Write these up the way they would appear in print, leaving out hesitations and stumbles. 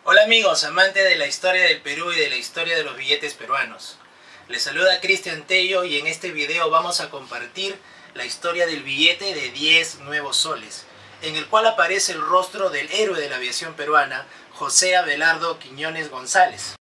Hola amigos, amantes de la historia del Perú y de la historia de los billetes peruanos. Les saluda Cristian Tello y en este video vamos a compartir la historia del billete de 10 nuevos soles, en el cual aparece el rostro del héroe de la aviación peruana, José Abelardo Quiñones González.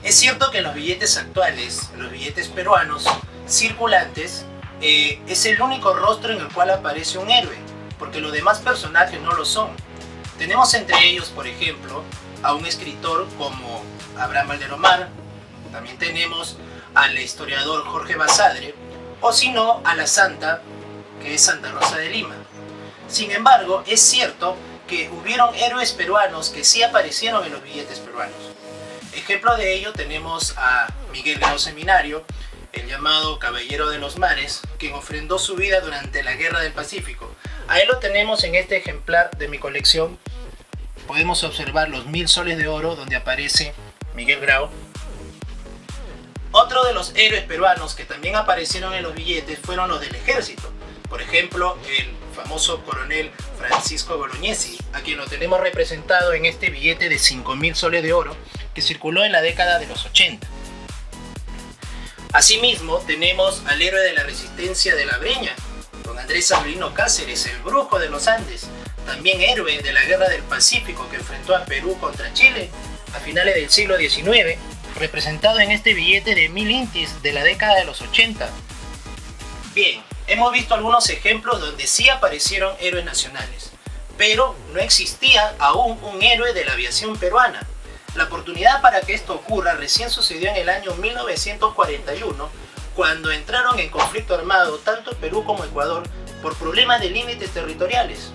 Es cierto que en los billetes actuales, los billetes peruanos circulantes, es el único rostro en el cual aparece un héroe, porque los demás personajes no lo son. Tenemos entre ellos, por ejemplo, a un escritor como Abraham Valderomar, también tenemos al historiador Jorge Basadre, o si no, a la santa, que es Santa Rosa de Lima. Sin embargo, es cierto que hubieron héroes peruanos que sí aparecieron en los billetes peruanos. Ejemplo de ello tenemos a Miguel Grau Seminario, el llamado Caballero de los Mares, quien ofrendó su vida durante la Guerra del Pacífico. A él lo tenemos en este ejemplar de mi colección. Podemos observar los 1000 soles de oro donde aparece Miguel Grau. Otro de los héroes peruanos que también aparecieron en los billetes fueron los del ejército. Por ejemplo, el famoso coronel Francisco Bolognesi, a quien lo tenemos representado en este billete de 5000 soles de oro que circuló en la década de los 80. Asimismo, tenemos al héroe de la resistencia de la Breña, don Andrés Sabino Cáceres, el brujo de los Andes, también héroe de la Guerra del Pacífico que enfrentó a Perú contra Chile a finales del siglo XIX, representado en este billete de 1000 intis de la década de los 80. Bien, hemos visto algunos ejemplos donde sí aparecieron héroes nacionales, pero no existía aún un héroe de la aviación peruana. La oportunidad para que esto ocurra recién sucedió en el año 1941, cuando entraron en conflicto armado tanto Perú como Ecuador por problemas de límites territoriales.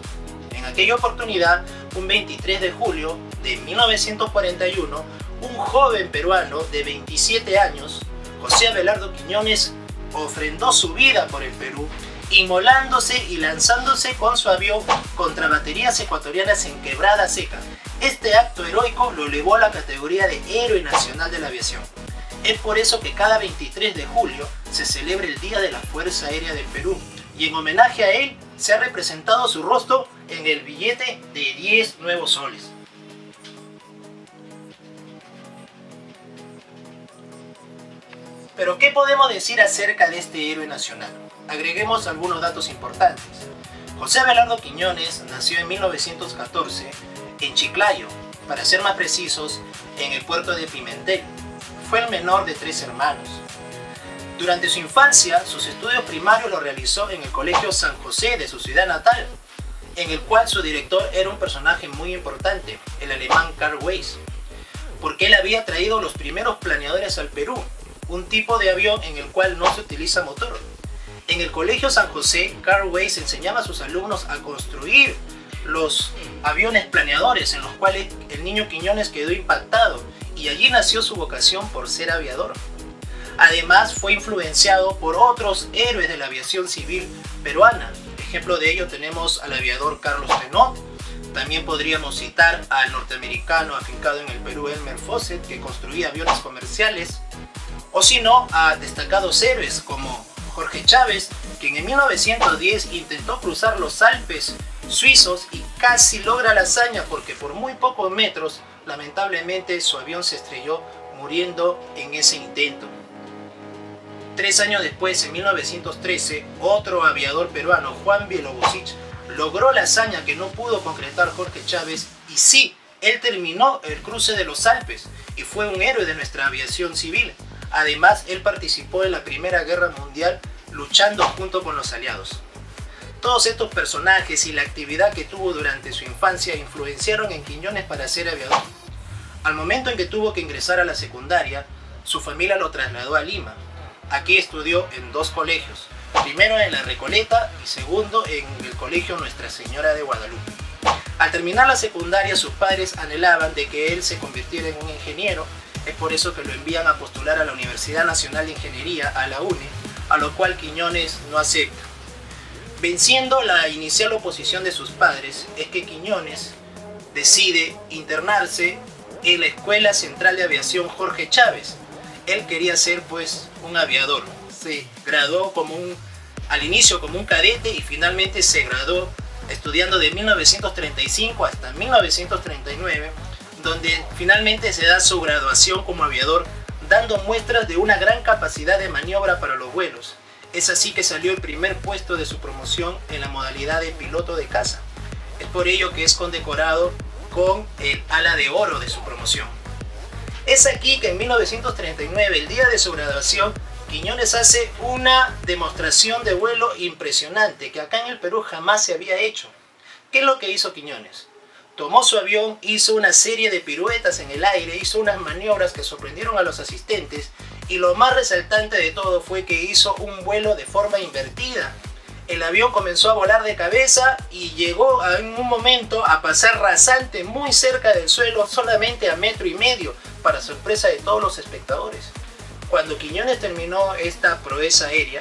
En aquella oportunidad, un 23 de julio de 1941, un joven peruano de 27 años, José Abelardo Quiñones, ofrendó su vida por el Perú, inmolándose y lanzándose con su avión contra baterías ecuatorianas en Quebrada Seca. Este acto heroico lo elevó a la categoría de héroe nacional de la aviación. Es por eso que cada 23 de julio se celebra el Día de la Fuerza Aérea del Perú, y en homenaje a él se ha representado su rostro en el billete de 10 nuevos soles. Pero ¿qué podemos decir acerca de este héroe nacional? Agreguemos algunos datos importantes. José Abelardo Quiñones nació en 1914 en Chiclayo, para ser más precisos, en el puerto de Pimentel. Fue el menor de 3 hermanos. Durante su infancia, sus estudios primarios los realizó en el Colegio San José de su ciudad natal, en el cual su director era un personaje muy importante, el alemán Carl Weiss, porque él había traído los primeros planeadores al Perú, un tipo de avión en el cual no se utiliza motor. En el Colegio San José, Carl Weiss enseñaba a sus alumnos a construir los aviones planeadores, en los cuales el niño Quiñones quedó impactado y allí nació su vocación por ser aviador. Además, fue influenciado por otros héroes de la aviación civil peruana. Ejemplo de ello tenemos al aviador Carlos Tenot. También podríamos citar al norteamericano afincado en el Perú, Elmer Fawcett, que construía aviones comerciales. O si no, a destacados héroes como Jorge Chávez, quien en 1910 intentó cruzar los Alpes suizos y casi logra la hazaña porque por muy pocos metros, lamentablemente, su avión se estrelló, muriendo en ese intento. 3 años después, en 1913, otro aviador peruano, Juan Bielobusich, logró la hazaña que no pudo concretar Jorge Chávez, y sí, él terminó el cruce de los Alpes y fue un héroe de nuestra aviación civil. Además, él participó en la Primera Guerra Mundial luchando junto con los aliados. Todos estos personajes y la actividad que tuvo durante su infancia influenciaron en Quiñones para ser aviador. Al momento en que tuvo que ingresar a la secundaria, su familia lo trasladó a Lima. Aquí estudió en 2 colegios, primero en La Recoleta y segundo en el colegio Nuestra Señora de Guadalupe. Al terminar la secundaria, sus padres anhelaban de que él se convirtiera en un ingeniero. Es por eso que lo envían a postular a la Universidad Nacional de Ingeniería, a la UNE, a lo cual Quiñones no acepta. Venciendo la inicial oposición de sus padres, es que Quiñones decide internarse en la Escuela Central de Aviación Jorge Chávez. Él quería ser pues un aviador. Se graduó al inicio como un cadete y finalmente se graduó estudiando de 1935 hasta 1939, donde finalmente se da su graduación como aviador, dando muestras de una gran capacidad de maniobra para los vuelos. Es así que salió el primer puesto de su promoción en la modalidad de piloto de caza. Es por ello que es condecorado con el ala de oro de su promoción. Es aquí que en 1939, el día de su graduación, Quiñones hace una demostración de vuelo impresionante que acá en el Perú jamás se había hecho. ¿Qué es lo que hizo Quiñones? Tomó su avión, hizo una serie de piruetas en el aire, hizo unas maniobras que sorprendieron a los asistentes y lo más resaltante de todo fue que hizo un vuelo de forma invertida. El avión comenzó a volar de cabeza y llegó en un momento a pasar rasante muy cerca del suelo, solamente a 1,5 metros, para sorpresa de todos los espectadores. Cuando Quiñones terminó esta proeza aérea,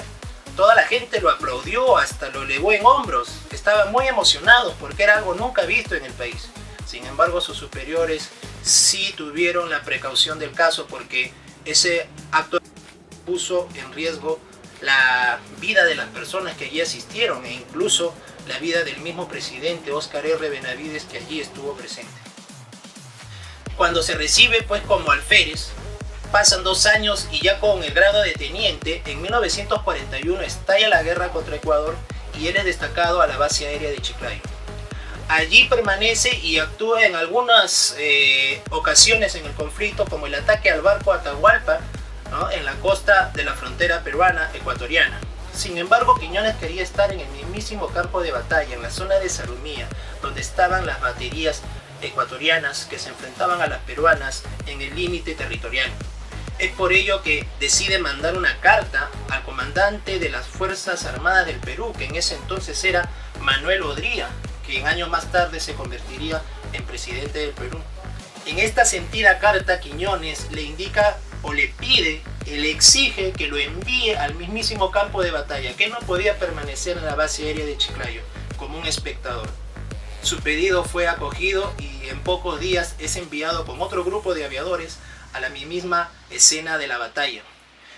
toda la gente lo aplaudió, hasta lo elevó en hombros. Estaban muy emocionados porque era algo nunca visto en el país. Sin embargo, sus superiores sí tuvieron la precaución del caso, porque ese acto puso en riesgo la vida de las personas que allí asistieron e incluso la vida del mismo presidente Óscar R. Benavides, que allí estuvo presente. Cuando se recibe pues como alférez, pasan 2 años y ya con el grado de teniente, en 1941 estalla la guerra contra Ecuador y él es destacado a la base aérea de Chiclayo. Allí permanece y actúa en algunas ocasiones en el conflicto, como el ataque al barco Atahualpa, ¿no?, en la costa de la frontera peruana-ecuatoriana. Sin embargo, Quiñones quería estar en el mismísimo campo de batalla, en la zona de Salumía, donde estaban las baterías ecuatorianas que se enfrentaban a las peruanas en el límite territorial. Es por ello que decide mandar una carta al comandante de las Fuerzas Armadas del Perú, que en ese entonces era Manuel Odría, que en años más tarde se convertiría en presidente del Perú. En esta sentida carta, Quiñones le indica o le pide, le exige que lo envíe al mismísimo campo de batalla, que él no podía permanecer en la base aérea de Chiclayo como un espectador. Su pedido fue acogido y en pocos días es enviado con otro grupo de aviadores a la misma escena de la batalla.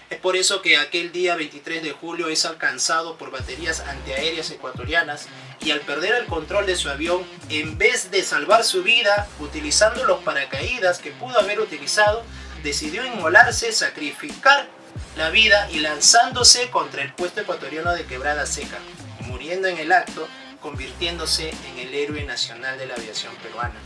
Es por eso que aquel día 23 de julio es alcanzado por baterías antiaéreas ecuatorianas y al perder el control de su avión, en vez de salvar su vida utilizando los paracaídas que pudo haber utilizado, decidió inmolarse, sacrificar la vida y lanzándose contra el puesto ecuatoriano de Quebrada Seca, muriendo en el acto, convirtiéndose en el héroe nacional de la aviación peruana.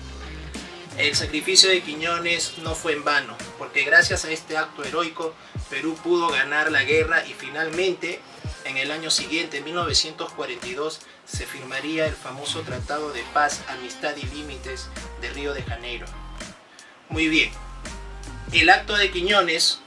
El sacrificio de Quiñones no fue en vano, porque gracias a este acto heroico, Perú pudo ganar la guerra y finalmente, en el año siguiente, en 1942, se firmaría el famoso Tratado de Paz, Amistad y Límites de Río de Janeiro. Muy bien, el acto de Quiñones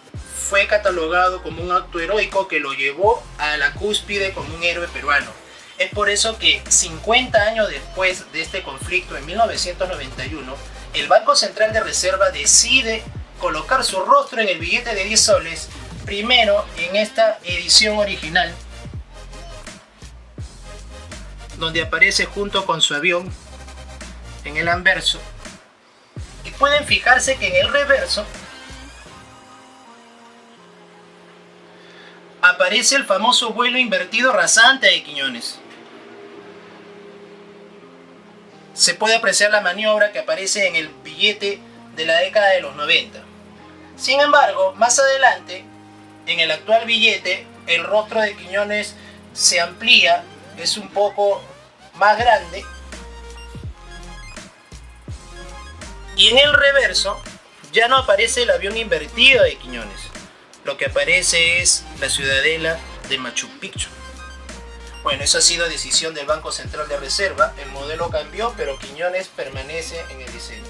fue catalogado como un acto heroico que lo llevó a la cúspide como un héroe peruano. Es por eso que 50 años después de este conflicto, en 1991, el Banco Central de Reserva decide colocar su rostro en el billete de 10 soles, primero en esta edición original, donde aparece junto con su avión en el anverso, y pueden fijarse que en el reverso aparece el famoso vuelo invertido rasante de Quiñones. Se puede apreciar la maniobra que aparece en el billete de la década de los 90. Sin embargo, más adelante, en el actual billete, el rostro de Quiñones se amplía, es un poco más grande, y en el reverso ya no aparece el avión invertido de Quiñones. Lo que aparece es la ciudadela de Machu Picchu. Bueno, eso ha sido decisión del Banco Central de Reserva. El modelo cambió, pero Quiñones permanece en el diseño.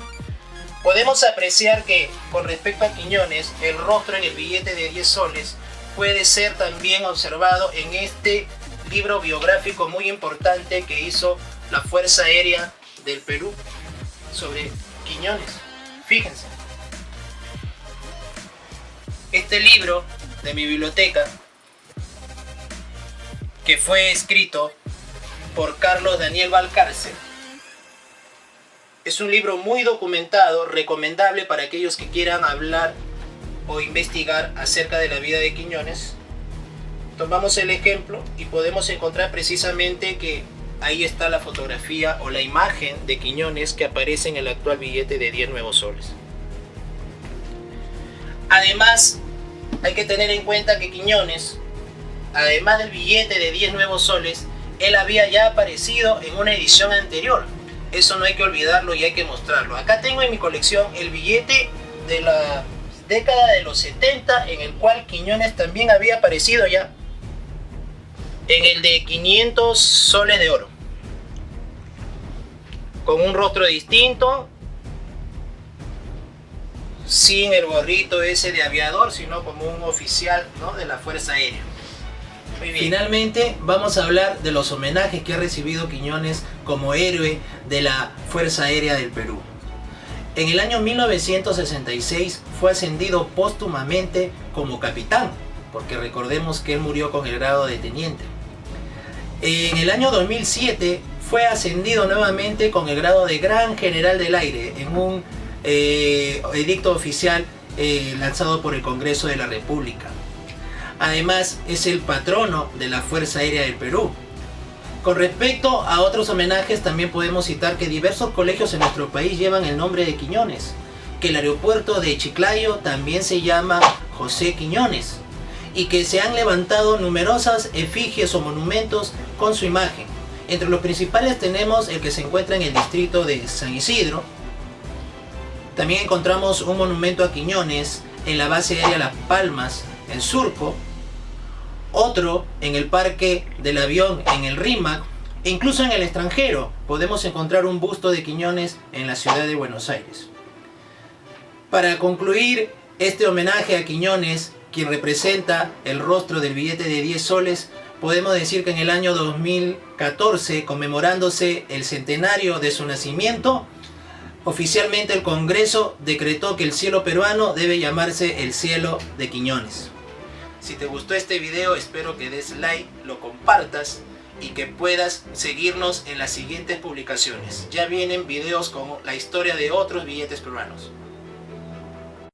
Podemos apreciar que, con respecto a Quiñones, el rostro en el billete de 10 soles puede ser también observado en este libro biográfico muy importante que hizo la Fuerza Aérea del Perú sobre Quiñones. Fíjense. Este libro de mi biblioteca, que fue escrito por Carlos Daniel Valcárcel, Es un libro muy documentado, recomendable para aquellos que quieran hablar o investigar acerca de la vida de Quiñones. Tomamos el ejemplo y podemos encontrar precisamente que ahí está la fotografía o la imagen de Quiñones que aparece en el actual billete de 10 nuevos soles. Además, hay que tener en cuenta que Quiñones, además del billete de 10 nuevos soles, él había ya aparecido en una edición anterior. Eso no hay que olvidarlo y hay que mostrarlo. Acá tengo en mi colección el billete de la década de los 70, en el cual Quiñones también había aparecido ya, en el de 500 soles de oro, con un rostro distinto, sin el gorrito ese de aviador, sino como un oficial, ¿no?, de la Fuerza Aérea. Muy bien. Finalmente vamos a hablar de los homenajes que ha recibido Quiñones como héroe de la Fuerza Aérea del Perú. En el año 1966 fue ascendido póstumamente como capitán, porque recordemos que él murió con el grado de teniente. En el año 2007 fue ascendido nuevamente con el grado de Gran General del Aire en un edicto oficial lanzado por el Congreso de la República. Además, es el patrono de la Fuerza Aérea del Perú. Con respecto a otros homenajes, también podemos citar que diversos colegios en nuestro país llevan el nombre de Quiñones, que el aeropuerto de Chiclayo también se llama José Quiñones, y que se han levantado numerosas efigies o monumentos con su imagen. Entre los principales tenemos el que se encuentra en el distrito de San Isidro. También encontramos un monumento a Quiñones en la base aérea Las Palmas, en Surco. Otro en el Parque del Avión en el RIMAC. E incluso en el extranjero podemos encontrar un busto de Quiñones en la ciudad de Buenos Aires. Para concluir este homenaje a Quiñones, quien representa el rostro del billete de 10 soles, podemos decir que en el año 2014, conmemorándose el centenario de su nacimiento, oficialmente el Congreso decretó que el cielo peruano debe llamarse el cielo de Quiñones. Si te gustó este video, espero que des like, lo compartas y que puedas seguirnos en las siguientes publicaciones. Ya vienen videos con la historia de otros billetes peruanos.